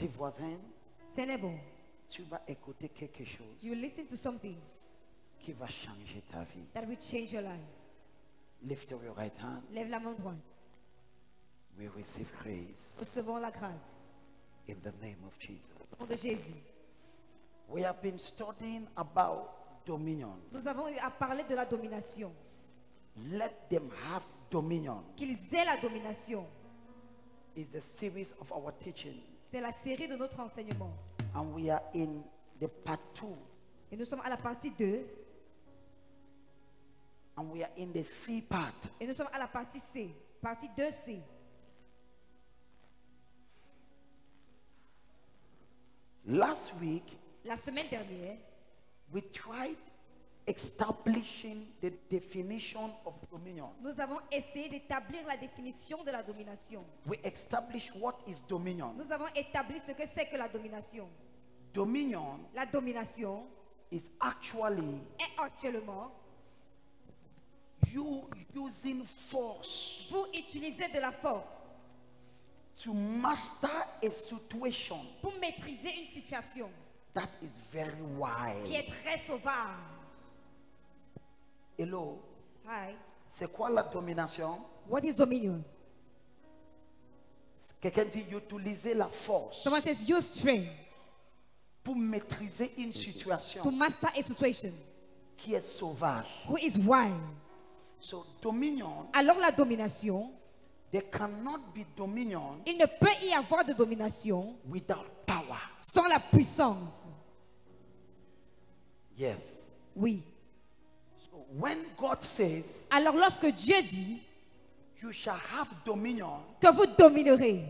Tes voisins, Say neighbor, tu vas écouter quelque chose you listen to something qui va changer ta vie. that will change your life. Lift up your right hand. Lève la main droite. We receive grace Recevons la grâce. in the name of Jesus. Au nom de Jésus. We have been studying about dominion. Nous avons eu à parler de la domination. Let them have dominion. Qu'ils aient la domination. Is the series of our teaching, C'est la série de notre enseignement. and we are in the part 2, Et nous sommes à la partie 2. and we are in the C part. Et nous sommes à la partie C. Partie 2C. Last week, La semaine dernière, we tried establishing the definition of dominion. nous avons essayé d'établir la définition de la domination. We established what is dominion. Nous avons établi ce que c'est que la domination. Dominion La domination is actually est actuellement you using force vous utilisez de la force to master a situation pour maîtriser une situation that is very qui wild. est très sauvage. Hello, Hi. c'est quoi la domination? What is dominion? Quelqu'un dit utiliser la force Someone says use strength pour maîtriser une to situation master a situation qui est sauvage. who is wild. So dominion, Alors la domination, there cannot be dominion il ne peut y avoir de domination without power. sans la puissance. Yes. Oui. So when God says Alors lorsque Dieu dit you shall have dominion, que vous dominerez,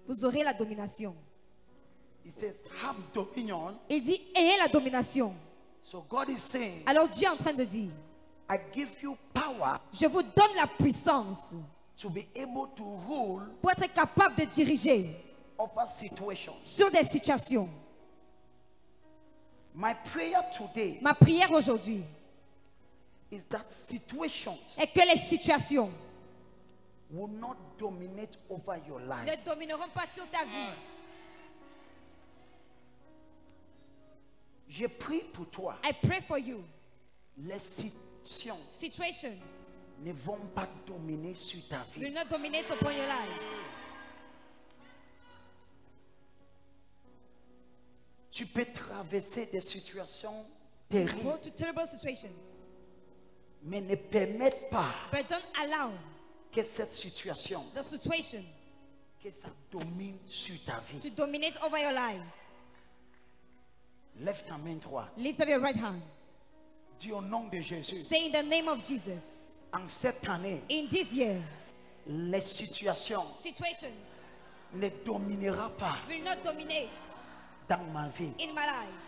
vous aurez la domination. He says have dominion. Il dit ayez la domination. So God is saying, Alors Dieu est en train de dire, I give you power je vous donne la puissance to be able to rule pour être capable de diriger over situations. sur des situations. My prayer today Ma prière aujourd'hui is that situations est que les situations will not dominate over your life. ne domineront pas sur ta vie. Je prie pour toi. I pray for you. Les situations Situations ne vont pas dominer sur ta will vie. not dominate upon your life. Tu peux traverser des situations Go terribles, to terrible situations, mais ne permettre pas but don't allow que cette situation, the situation que ça domine sur ta to vie. dominate over your life. Lève ta main droite. Lift up your right hand. Dis au nom de Jésus. Say in the name of Jesus, En cette année, in this year, les situations situations ne dominera pas will not dominate dans ma vie. in my life.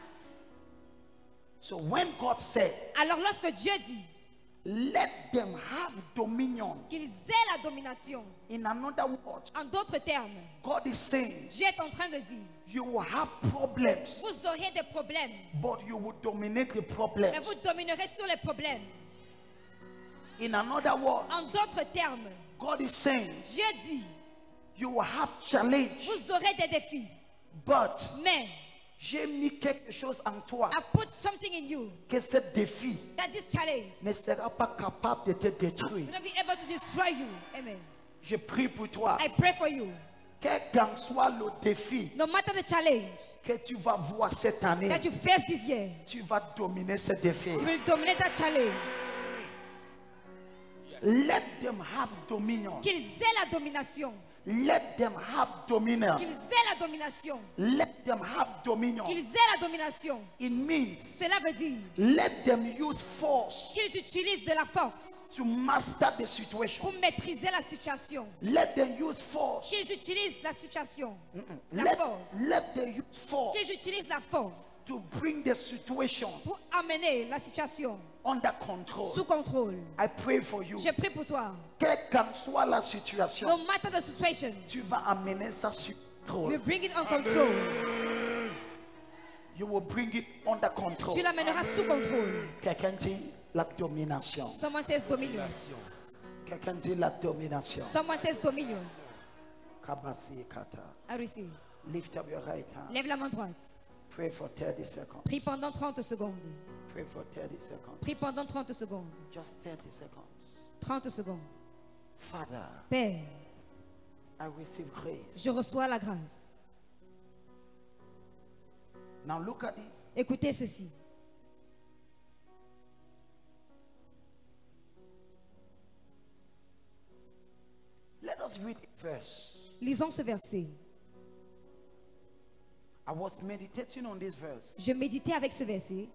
So when God said, Alors lorsque Dieu dit let them have dominion, qu'ils aient la domination, in another word, en d'autres termes, God is saying, Dieu est en train de dire, you will have problems, vous aurez des problèmes, but you will dominate the mais problems. vous dominerez sur les problèmes. In another word, En d'autres termes, God is saying, Dieu dit, you will have challenge, vous aurez des défis, but mais j'ai mis quelque chose en toi, I put something in you que ce défi that this challenge ne sera pas capable de te détruire. will not be able to destroy you. Amen. Je prie pour toi, I pray for you. quel qu'en soit le défi No matter the challenge que tu vas voir cette année, that you face this year, tu vas dominer ce défi. you will dominate that challenge. Let them have dominion. Qu'ils aient la domination. Let them have dominion. Qu'ils aient la domination. Let them have dominion. Qu'ils aient la domination. It means Cela veut dire let them use force qu'ils utilisent de la force to master the situation. pour maîtriser la situation. Let them use force. Qu'ils utilisent la situation. La Let, force. let them use force Qu'ils utilisent la force to bring the situation pour amener la situation under control. sous contrôle. I pray for you. Je prie pour toi. Quelle qu'en soit la situation, No matter the situation, tu vas amener ça sur you contrôle. bring it on control. You will bring it under control. Tu l'amèneras sous contrôle. Quelqu'un dit la domination. Someone says dominion. Quelqu'un dit la domination. Someone says dominion. Kabasi kata. I receive. Lift up your right hand. Lève la main droite. Pray for 30 seconds. Prie pendant 30 secondes. Pray for 30 seconds. Prie pendant 30 secondes. Just 30 seconds. 30 secondes. Father, Père, I receive grace. je reçois la grâce. Now look at this. Écoutez ceci. Let us read a verse. Lisons ce verset. I was meditating on this verse. Je méditais avec ce verset.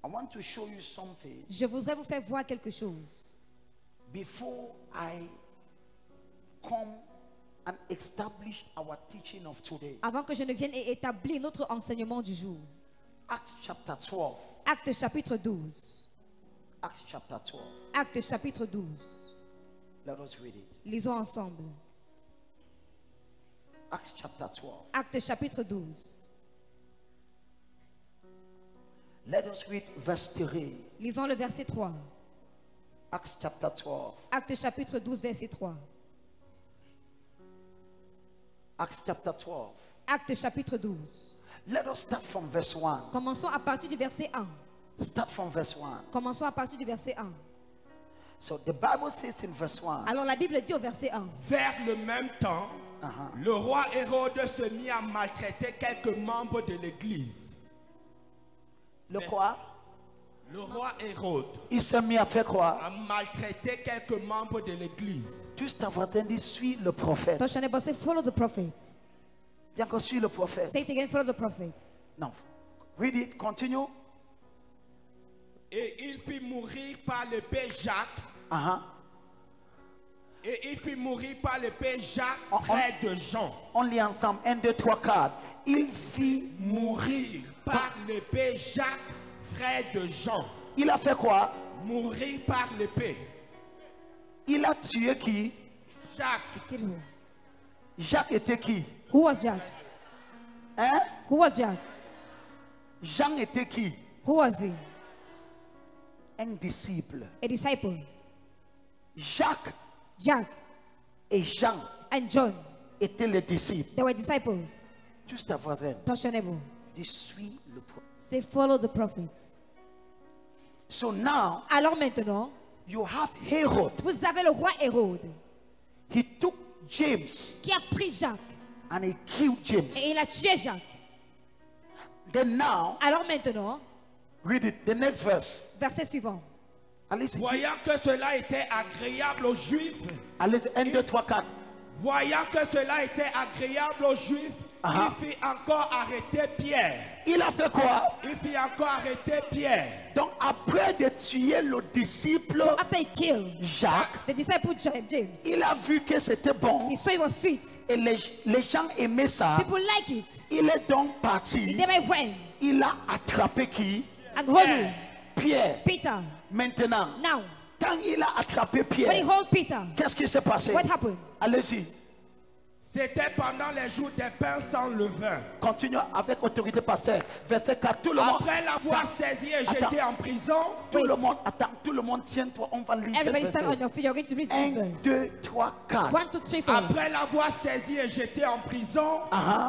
I want to show you something Je voudrais vous faire voir quelque chose. before I come and establish our teaching of today. Avant que je ne vienne et établir notre enseignement du jour. Acts chapter 12. Acte chapitre 12. Acts chapter 12. Acte chapitre 12. Let us read it. Lisons ensemble. Acts chapter 12. Acte chapitre 12. Let us read verse 3. Lisons le verset 3. Acts chapter 12. Acte chapitre 12, verset 3. Acts chapter 12. Acte chapitre 12. Let us start from verse 1. Commençons à partir du verset 1. Start from verse 1. Commençons à partir du verset 1. So the Bible says in verse 1. Alors la Bible dit au verset 1. Vers le même temps, le roi Hérode se mit à maltraiter quelques membres de l'église. Le quoi? Le roi Hérode Il s'est mis à faire quoi? a maltraité quelques membres de l'église. Juste avant de dire, suis le prophète. Ton chanel say follow the prophet. Dis encore, suis le prophète. Say it again, follow the prophet. Non. Read it, continue. Et il fit mourir par l'épée Jacques. Et il fit mourir par l'épée Jacques, frère de Jean. On lit ensemble. 1, 2, 3, 4. Il fit mourir Par l'épée Jacques, frère de Jean. Il a fait quoi? Mourir par l'épée. Il a tué qui? Jacques. Kill who? Jacques était qui? Who was Jack? Hein? Who was Jack? Jean était qui? Who was he? Un disciple. A disciple. Jacques Jack et Jean and John, étaient les disciples. they were disciples. Juste à voisin. Ton chanel. Je suis le prophète. Say follow the prophet. So now Alors maintenant, you have Herod. vous avez le roi Hérode He took James qui a pris Jacques and he killed James. et il a tué Jacques. Then now, Alors maintenant, read it. The next verse. verset suivant. Allez-y. Voyant que cela était agréable aux Juifs, Allez-y. 1, 2, 3, 4. voyant que cela était agréable aux Juifs, Uh-huh. il fit encore arrêter Pierre. Il a fait quoi? Il fit encore arrêter Pierre. Donc après de tuer le disciple So after he killed Jacques, the disciple James, il a vu que c'était bon he saw it was sweet. et les gens aimaient ça. People like it. Il est donc parti. They might went Il a attrapé qui? and hold him. Pierre. Peter. Maintenant, Now, quand il a attrapé when he Pierre, hold Peter, qu'est-ce qui s'est passé? what happened? Allez-y. C'était pendant les jours des pains sans levain. Continue avec autorité pasteur. Verset 4. Tout le monde. Après l'avoir saisi et jeté en prison, Tout le monde, attends, tout le monde, tiens-toi, on va lire ce Everybody stand on verset. your feet. You're going to read 1, this verse. 2, 3, 4. 1, 2, 3, 4. après l'avoir saisi et jeté en prison,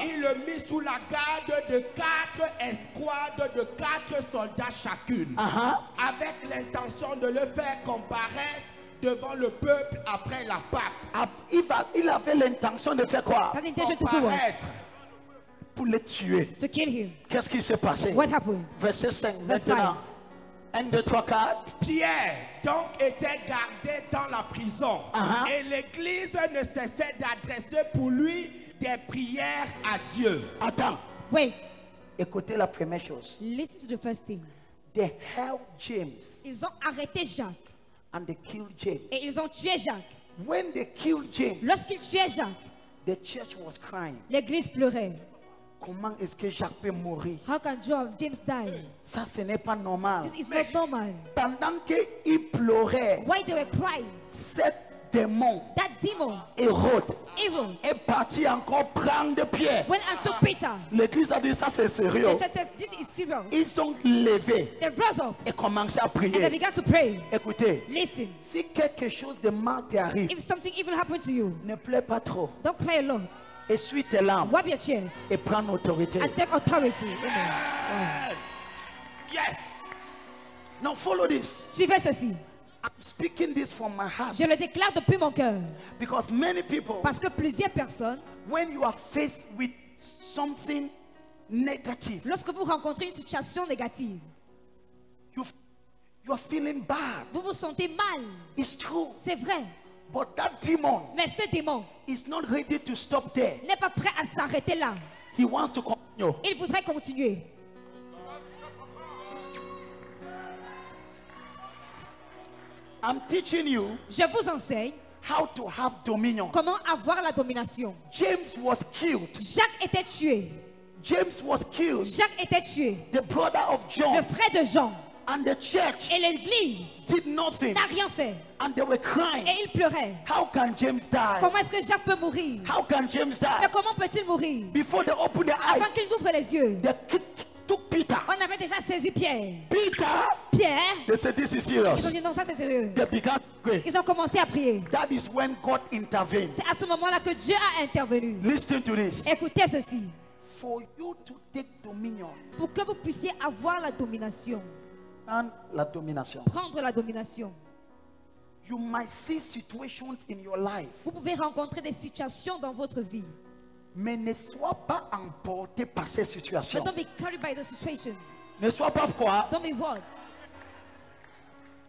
il le mit sous la garde de 4 escouades de 4 soldats chacune, avec l'intention de le faire comparaître devant le peuple après la Pâque. Il avait l'intention de faire quoi? That intention to do what? Comparaître. Pour le tuer. To kill him. Qu'est-ce qui s'est passé? What happened? Verset 5. Verse Maintenant. 1, 2, 3, 4. Pierre donc était gardé dans la prison et l'église ne cessait d'adresser pour lui des prières à Dieu. Attends. Wait. Écoutez la première chose. Listen to the first thing. They held James Ils ont arrêté Jacques and they killed James. et ils ont tué Jacques. When they killed James, Lorsqu'ils tuaient Jacques, the church was crying. l'église pleurait. Comment est-ce que Jacques peut mourir? How can James die? Ça, ce n'est pas normal. This is not normal. Pendant qu'il pleurait, Why they were crying? cet démon, That demon, Hérode, evil, est parti encore prendre Pierre. went and took Peter. L'église a dit ça, c'est sérieux. The church says, this is serious. Ils sont levés They rose up et commencé à and they prier. began to pray. Écoutez, Listen, si quelque chose de mal t'arrive, if something evil happened to you, ne pleure pas trop. don't cry a lot. essuie tes larmes Wipe your tears et prends l'autorité. and take authority. Amen. Wow. Yes. Now follow this. Suivez ceci. I'm speaking this from my heart Je le déclare depuis mon cœur. because many people, Parce que plusieurs personnes, when you are faced with something negative, lorsque vous rencontrez une situation négative, you are feeling bad. vous vous sentez mal. It's true. C'est vrai. But that demon Mais ce démon is not ready to stop there. n'est pas prêt à s'arrêter là. He wants to continue. Il voudrait continuer. I'm teaching you Je vous enseigne how to have dominion. comment avoir la domination. James was killed. Jacques était tué. James was killed. Jacques était tué. The brother of Le John frère de Jean. and the church Et l'église did nothing n'a rien fait. and they were crying. Et il pleurait. How can James die? Comment est-ce que Jacques peut mourir? How can James Mais die? comment peut-il mourir? Before they opened their eyes, Avant qu'il n'ouvre les yeux, they took Peter. on avait déjà saisi Pierre. Peter, Pierre, they said this is ils ont serious. dit non, ça c'est sérieux. They began to pray. Ils ont commencé à prier. That is when God intervened. C'est à ce moment-là que Dieu a intervenu. Listen to this. Écoutez ceci. For you to take dominion Pour que vous puissiez avoir la domination, and la domination, prendre la domination, you might see situations in your life, vous pouvez rencontrer des situations dans votre vie. mais ne sois pas emporté par ces But situations. don't be carried by the situation. Ne sois pas quoi? Don't be what?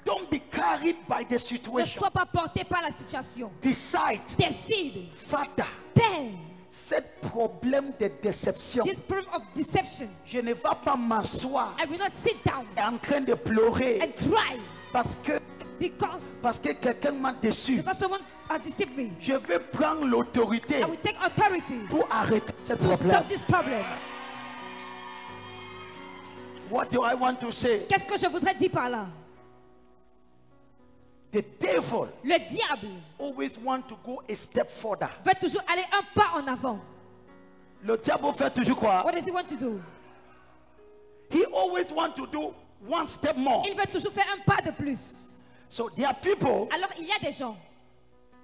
Don't be carried by the Ne situation. sois pas porté par la situation. Decide, Décide. Father, Père, cette problème de déception, this problem of deception, je ne vais pas m'asseoir I will not sit down en train de pleurer and cry parce que because quelqu'un m'a déçu. someone has deceived me. Je vais prendre l'autorité I will take authority pour arrêter ce to problème. stop this problem. What do I want to say? Qu'est-ce que je voudrais dire par là? The devil Le diable always want to go a step further. veut toujours aller un pas en avant. Le diable fait toujours quoi? What does he want to do? He always want to do one step more. Il veut toujours faire un pas de plus. So there are people, Alors il y a des gens,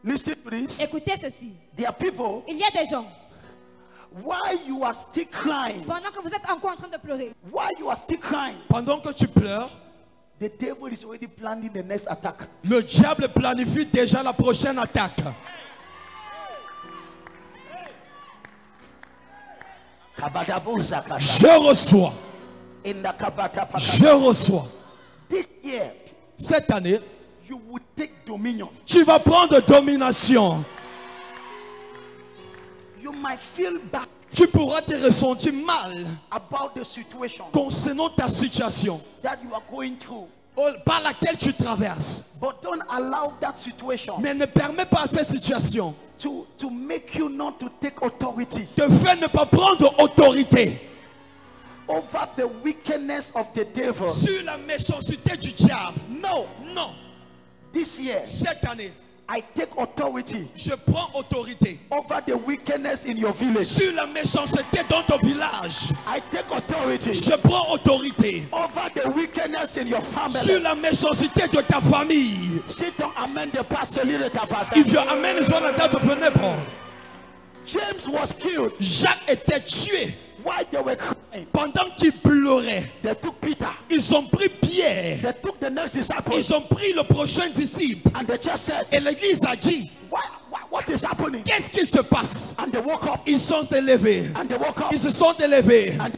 listen to this. écoutez ceci, There are people, il y a des gens, while you are still crying, pendant que vous êtes encore en train de pleurer, while you are still crying, Pendant que tu pleures, the devil is already planning the next attack. le diable planifie déjà la prochaine attaque. Je reçois, In the kabata pakata. je reçois. This year, Cette année, you will take dominion. tu vas prendre domination. You might feel bad Tu pourras te ressentir mal about the situation concernant ta situation that you are going through. par laquelle tu traverses. But don't allow that situation Mais ne permets pas à cette situation to make you not to take authority de faire ne pas prendre autorité over the wickedness of the devil. sur la méchanceté du diable. No, Non, this year cette année, I take authority je prends autorité over the wickedness in your village. sur la méchanceté dans ton village. I take authority Je prends autorité over the wickedness in your sur family. la méchanceté de ta famille. Si ton amen de pas celui de ta face. If your amen is one of that fenêtre. James was killed Jacques était tué while they were crying. pendant qu'il pleurait. They took Peter. Ils ont pris Pierre. They took the next disciple. Ils ont pris le prochain disciple. And they just said, Et l'église a dit, what is happening? qu'est-ce qui se passe? And they woke up. Ils sont élevés. And they woke up. Ils se sont élevés. And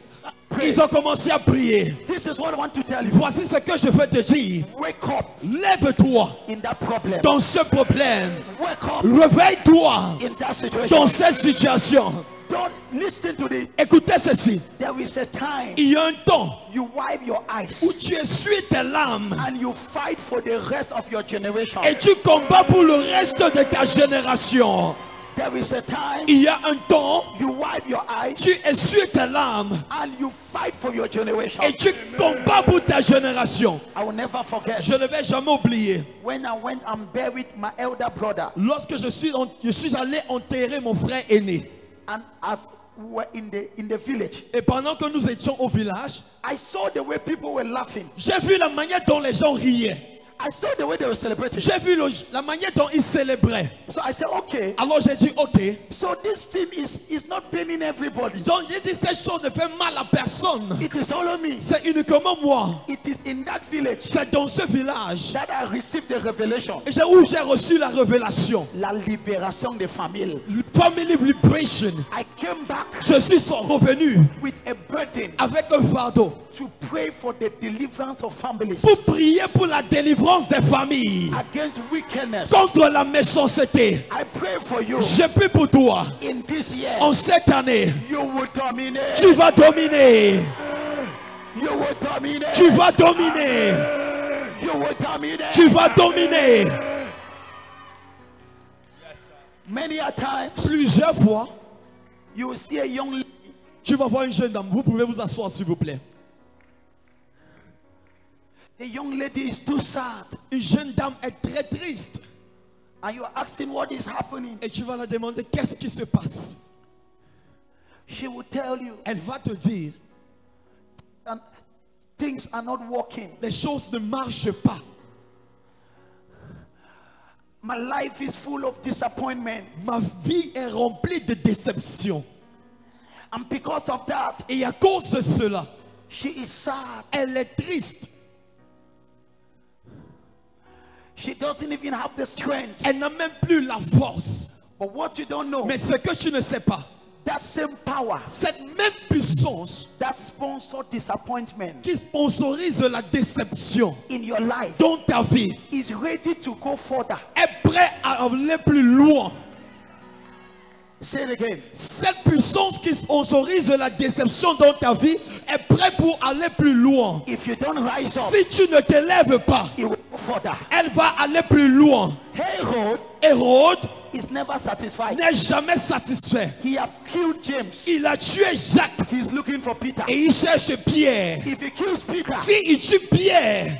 prayed. Ils ont commencé à prier. This is what I want to tell you. Voici ce que je veux te dire. Wake up Lève-toi in that problem. dans ce problème. Wake up Réveille-toi in that situation. dans cette situation. Don't listen to this. Écoutez ceci. There is a time Il y a un temps you wipe your eyes où tu essuies tes larmes and you fight for the rest of your generation. et tu combats pour le reste de ta génération. There is a time Il y a un temps, you wipe your eyes tu essuies tes larmes and you fight for your generation. et tu combats pour ta génération. I will never forget Je ne vais jamais oublier. when I went and buried my elder brother, Lorsque je suis allé enterrer mon frère aîné. and as we were in the village, Et pendant que nous étions au village, I saw the way people were laughing. j'ai vu la manière dont les gens riaient. I saw the way they were celebrating. J'ai vu la manière dont ils célébraient. So I said, okay. Alors j'ai dit, ok. So this thing is not paining everybody. Donc j'ai dit, cette chose ne fait mal à personne. It is only me. C'est uniquement moi. It is in that village C'est dans ce village that I received the revelation. où j'ai reçu la révélation. La libération des familles. Family liberation. I came back Je suis revenu with a burden avec un fardeau to pray for the deliverance of families pour prier pour la délivrance des familles against wickedness. contre la méchanceté. I pray for you. Je prie pour toi. In this year, En cette année, you will dominate. tu vas dominer. You will dominate. Tu vas dominer. You will dominate. Tu vas dominer. Many a times, Plusieurs fois, you will see a young lady. tu vas voir une jeune dame. Vous pouvez vous asseoir s'il vous plaît. The young lady is too sad. Une jeune dame est très triste. And you are asking what is happening. Et tu vas la demander qu'est-ce qui se passe. She will tell you, Elle va te dire, and things are not working. les choses ne marchent pas. My life is full of disappointment. Ma vie est remplie de déceptions. And because of that, Et à cause de cela, she is sad. elle est triste. She doesn't even have the strength. Elle n'a même plus la force. But what you don't know, Mais ce que tu ne sais pas, that same power cette même puissance that sponsors disappointment qui sponsorise la déception in your life dans ta vie is ready to go further. est prête à aller plus loin. Say it again. Cette puissance qui sponsorise la déception dans ta vie est prête pour aller plus loin. If you don't rise up, Si tu ne te lèves pas, it will go further. elle va aller plus loin. Herod Hérode is never satisfied. n'est jamais satisfait. He have killed James. Il a tué Jacques He's looking for Peter. et il cherche Pierre. If he kills Peter, Si il tue Pierre,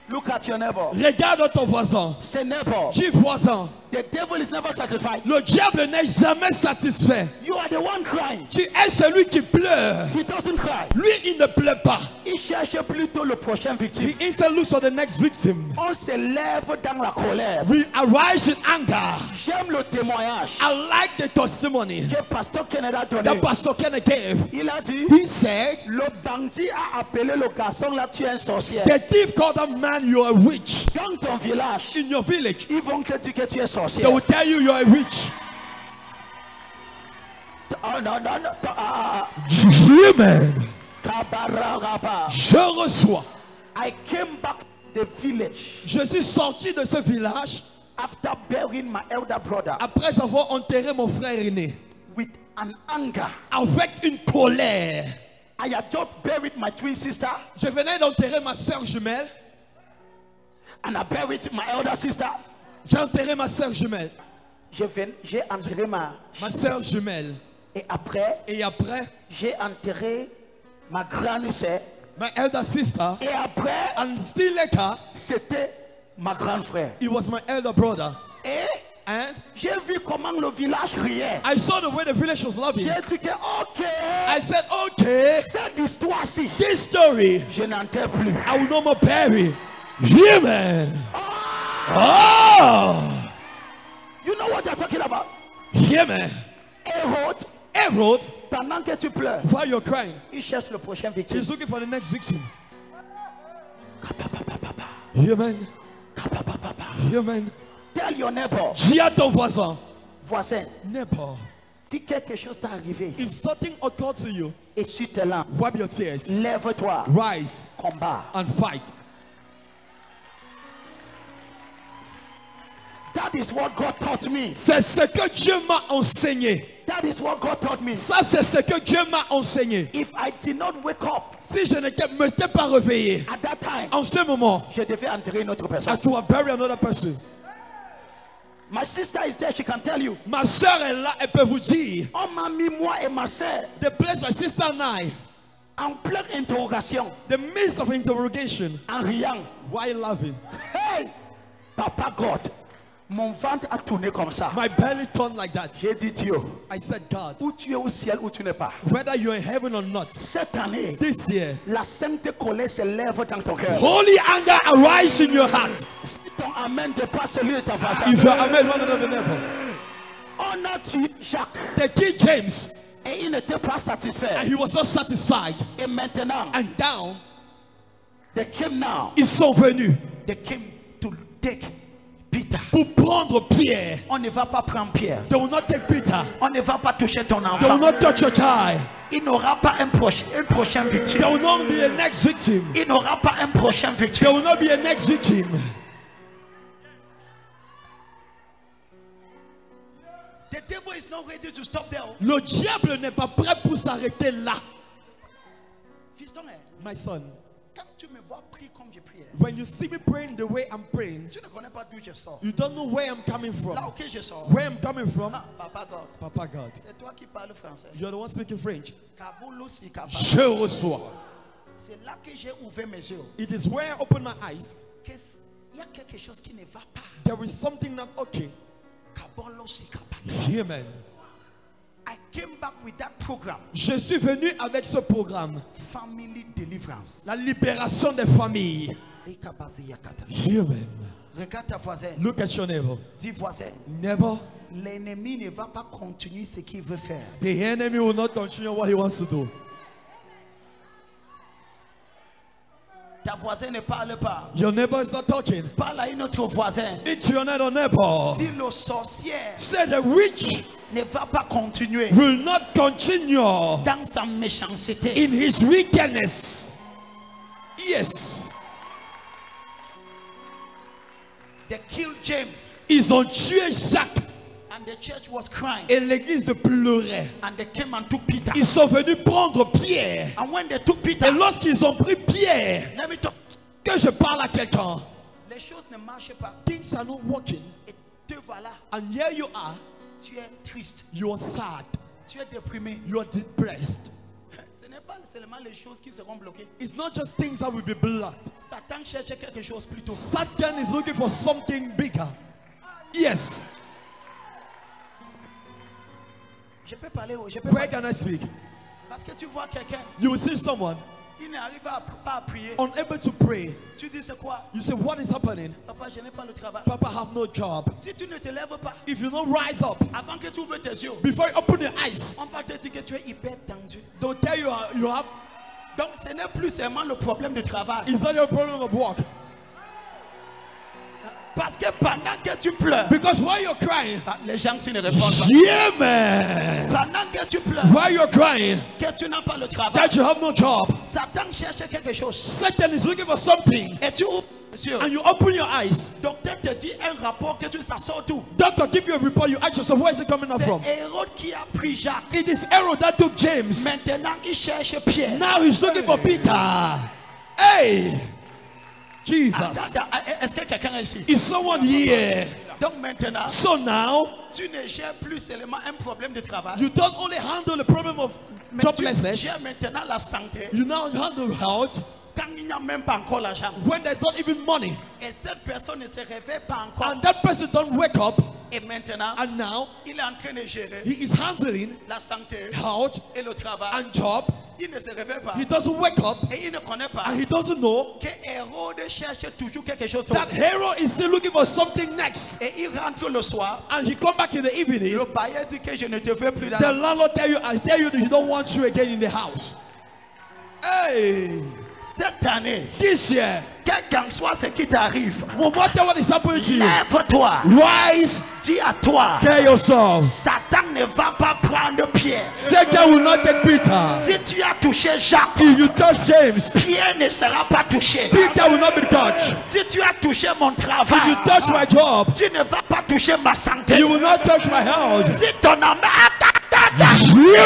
look at your neighbor. regarde ton voisin. Say, neighbor, Dis voisin, the devil is never satisfied. le diable n'est jamais satisfait. You are the one crying. Tu es celui qui pleure. He doesn't cry. Lui, il ne pleure pas. Il cherche plutôt le prochain victime. He instead looks for the next victim. On se lève dans la colère. We arise in anger. J'aime le témoignage I like the testimony que Pasteur Kennedy a donné. that Pastor Kenneth gave. Il a dit, He said, le bandit a appelé le garçon là, tu es un sorcier. the thief called that man, you are a witch. Dans ton village, In your village, ils vont te dire que tu es sorcier. they will tell you you are a witch. Oh, non, non, non. Amen. Kabarababa. Je reçois. I came back to the village Je suis sorti de ce village after burying my elder brother après avoir enterré mon frère aîné with an anger. avec une colère. I had just buried my twin sister Je venais d'enterrer ma soeur jumelle. and I buried my elder sister. J'ai enterré ma soeur jumelle. J'ai enterré Ma soeur jumelle. et après Et après, j'ai enterré ma grande sœur my elder sister. et après And still later, c'était ma grande frère. it was my elder brother. Et And j'ai vu comment le village riait. I saw the way the village was loving. J'ai dit que ok, I said, okay, cette histoire-ci, this story, je n'entends plus. I will no more bury. Yeah, man. Oh, You know what you're talking about? yeah, man. Herod, Herod, pendant que tu pleures, while you're crying, il cherche le prochain victime. he's looking for the next victim. Yeah, man. Yeah, man. Tell your neighbor, Dis à ton voisin, voisin, neighbor, si quelque chose t'est arrivé if something occurred to you, et sur tes larmes, wipe your tears, lève-toi, rise combat. and fight. That is what God taught me. C'est ce que Dieu m'a enseigné. That is what God taught me. Ça, c'est ce que Dieu m'a enseigné. If I did not wake up Si je ne m'étais pas réveillé, at that time, en ce moment, je devais enterrer une autre I personne. could have buried another person. My sister is there, she can tell you. Ma soeur est là, elle peut vous dire. On m'a mis moi et ma soeur They placed my sister and I, en pleine interrogation, the midst of interrogation. en riant. Why laughing? Hey, Papa God, Mon ventre a tourné comme ça. My belly turned like that. J'ai dit Dieu, I said, God, où tu es au ciel, où tu n'es pas. whether you're in heaven or not, Cette année, this year, la sainte colère s'élève dans ton cœur. holy anger arise in your heart. Si ton amen dépasse celui de ta voisin, If your amen one another neighbor. on a tué Jacques The King James, et il n'était pas and satisfait. he was not satisfied. Et maintenant, And down, they came now. ils sont venus They came to take Peter. pour prendre Pierre. On ne va pas prendre Pierre. They will not take Peter. On ne va pas toucher ton They will enfant. not touch your child. Il n'aura pas un prochain There victime. will not be a next victim. Il n'aura pas un prochain There victime. will not be a next victim. The devil is not ready to stop there. Le diable n'est pas prêt pour s'arrêter là. Fiston, My son, quand tu me vois prier comme je prie, when you see me praying the way I'm praying, tu ne connais pas d'où je sors. you don't know where I'm coming Là from. où je sors. Where I'm coming from, Ah, Papa God, Papa God, c'est toi qui parles français. you're the one speaking French. Kaboulou si Kababa. Je reçois. C'est là que j'ai ouvert mes yeux. It is where I open my eyes. Il y a quelque chose qui ne va pas. There is something not okay. Kabolo si Kababa. Amen. I came back with that program. Je suis venu avec ce programme, Family Deliverance. la libération des familles. Et Kabazi Yakata. Amen. Regarde ta voisine. Look at your neighbor. Dis voisin. Neighbor, L'ennemi ne va pas continuer ce qu'il veut faire. the enemy will not continue what he wants to do. Ta voisine ne parle pas. Your neighbor is not talking. Parle à une autre voisine. It's your neighbor. Dis le sorcier Say the witch ne va pas continuer will not continue dans sa méchanceté. in his wickedness. Yes. They killed James Ils ont tué Jacques and the church was crying et l'église pleurait. and they came and took Peter. Ils sont venus prendre Pierre. And when they took Peter, Et lorsqu'ils ont pris Pierre, let me talk. que je parle à quelqu'un, Les choses ne marchent pas. things are not working. Et te voilà. And here you are, Tu es triste. you are sad, Tu es déprimé. you are depressed. Ce n'est pas seulement les choses qui seront bloquées. It's not just things that will be blocked. Satan cherche quelque chose plutôt. Satan is looking for something bigger. Yes. Je peux parler. Je peux Where parler. can I speak? Parce que tu vois quelqu'un, You will see someone il n'arrive pas à prier. unable to pray. Tu dis c'est quoi? You say, what is happening? Papa, je n'ai pas le travail. Papa have no job. Si tu ne te lèves pas, If you don't rise up, avant que tu ouvres tes yeux, before you open your eyes, on va te dire que tu es hyper tendu. they'll tell you you have, Donc ce n'est plus seulement le problème du travail. it's not your problem of work. Parce que pendant que tu pleures, Because while you're crying, les gens s'y ne répondent pas. yeah man, Pendant que tu pleures, while you're crying, que tu n'as pas le travail, that you have no job, Satan cherche quelque chose. Satan is looking for something, Et tu ouvres les yeux. and you open your eyes. Docteur te dit un rapport que tu ça sort d'où? Doctor give you a report, you ask yourself, where is it coming up from? C'est Hérode qui a pris Jacques. It is Herod that took James. Maintenant, il cherche Pierre. Now he's looking for Peter. Hey, Jesus. Est-ce que quelqu'un est ici? Is someone here? Donc maintenant, So now, tu ne gères plus seulement un problème de travail. you don't only handle the problem of Mais tu joblessness, gères maintenant la santé. you now handle health Quand il n'y a même pas encore l'argent. when there's not even money. Et cette personne ne se réveille pas encore. And that person don't wake up, Et maintenant, and now il est en train de gérer he is handling la santé health et le travail. and job. Il ne se réveille pas. He doesn't wake up, Et il ne connaît pas and he doesn't know que Hérode cherche toujours quelque chose that d'autre. Herod is still looking for something next. Et il rentre le soir. And he come back in the evening. Le bailleur dit que je ne te veux plus dans The la... landlord I tell you that he don't want you again in the house. Hey, Cette année, this year, quel qu'en soit ce qui t'arrive, no matter what is happening to you, lève-toi. rise, Dis à toi, tell yourself, Satan ne va pas prendre Pierre. Satan will not take Peter. Si tu as touché Jacques, If you touch James, Pierre ne sera pas touché. Peter will not be touched. Si tu as touché mon If you travail, touch my job, tu ne vas pas toucher ma santé. you will not touch my health. Si ton âme,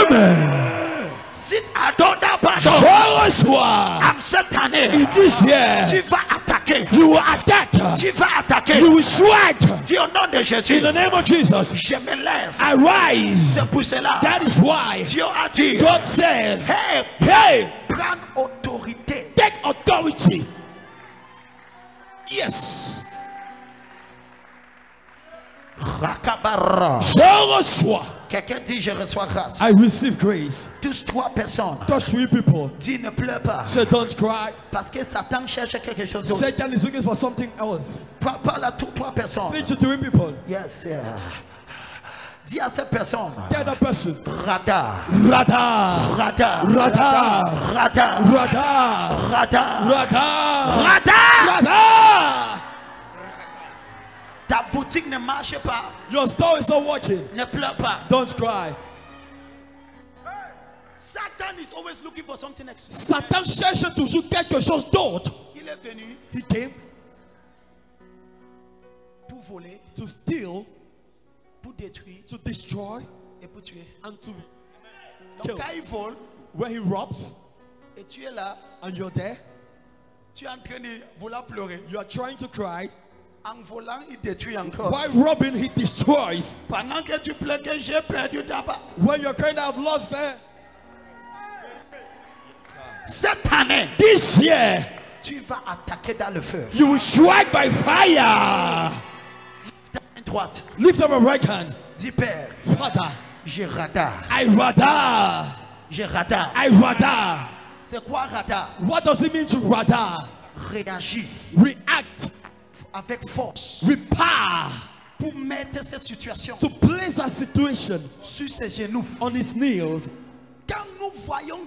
Amen. si adonne pardon, Je reçois. en cette année, In this year, tu vas attaquer. you will attack. Tu vas attaquer. You will strike. Dis au nom de Jésus, In the name of Jesus, je me lève. I rise. C'est pour cela, That is why Dieu a dit, God said, hey, hey, prends autorité. take authority. Yes. Rakabara. Je reçois. Quelqu'un dit je reçois grâce. I receive grace. Tous 3 personnes. Touch 3 people. Dis ne pleure pas. Say don't cry. Parce que Satan cherche quelque chose d'autre. Satan is looking for something else. Parle à toutes 3 personnes. Speak to 3 people. Yes. Dis à cette personne. Tell the person. Radar. Radar. Radar. Radar. Radar. Radar. Radar. Radar. Radar. Radar. Ta boutique ne marche pas. Your store is not working. Ne pleure pas. Don't cry. Satan is always looking for something extra. Satan cherche toujours quelque chose d'autre. Il est venu He came pour voler, to steal, pour détruire to destroy, et pour tuer. and to Donc kill. quand il vole When he robs et tu es là, and you're there, tu es en train de vouloir pleurer. you are trying to cry. En volant, il détruit encore. While robbing, he destroys. Pendant que tu pleures que j'ai perdu tabac. When you're crying, I've lost it. Cette année, This year, tu vas attaquer dans le feu. you will strike by fire. Ta main droite. Lift up your right hand. Dis Père, Father, j'ai radar. I radar. J'ai radar. I radar. C'est quoi radar? What does it mean to radar? Réagis React avec force with power Pour mettre cette situation to place a situation sur ses genoux. on his knees. Quand nous voyons